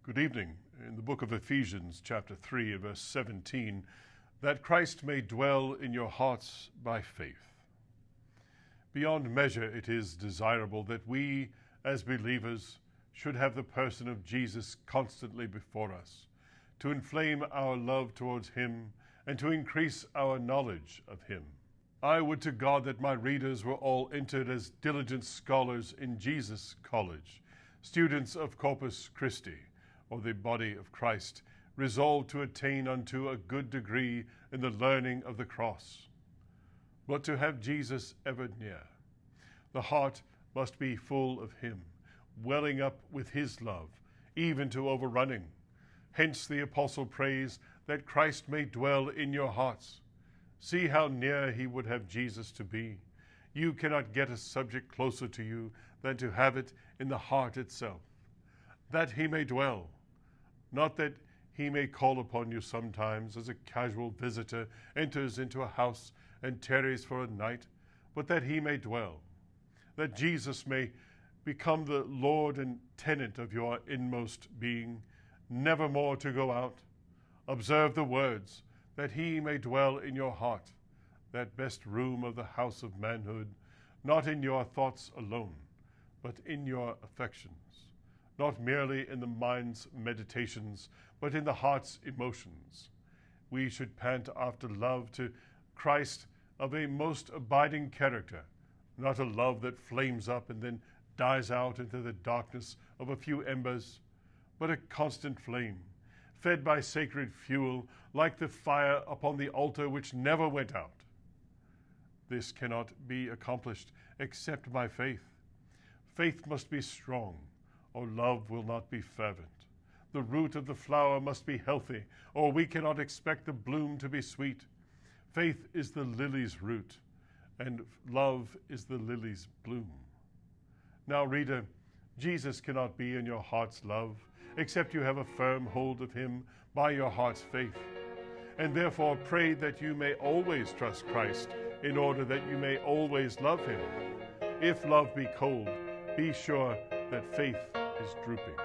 Good evening. In the book of Ephesians, chapter 3, verse 17, that Christ may dwell in your hearts by faith. Beyond measure, it is desirable that we, as believers, should have the person of Jesus constantly before us, to inflame our love towards him and to increase our knowledge of him. I would to God that my readers were all entered as diligent scholars in Jesus College, students of Corpus Christi, or the body of Christ, resolved to attain unto a good degree in the learning of the cross. But to have Jesus ever near, the heart must be full of him, welling up with his love, even to overrunning. Hence the apostle prays that Christ may dwell in your hearts. See how near he would have Jesus to be. You cannot get a subject closer to you than to have it in the heart itself, that he may dwell. Not that he may call upon you sometimes as a casual visitor enters into a house and tarries for a night, but that he may dwell, that Jesus may become the Lord and Tenant of your inmost being, never more to go out. Observe the words, that he may dwell in your heart, that best room of the house of manhood, not in your thoughts alone, but in your affections. Not merely in the mind's meditations, but in the heart's emotions. We should pant after love to Christ of a most abiding character, not a love that flames up and then dies out into the darkness of a few embers, but a constant flame, fed by sacred fuel, like the fire upon the altar which never went out. This cannot be accomplished except by faith. Faith must be strong, or love will not be fervent. The root of the flower must be healthy, or we cannot expect the bloom to be sweet. Faith is the lily's root, and love is the lily's bloom. Now, reader, Jesus cannot be in your heart's love, except you have a firm hold of him by your heart's faith. And therefore pray that you may always trust Christ, in order that you may always love him. If love be cold, be sure that faith is drooping.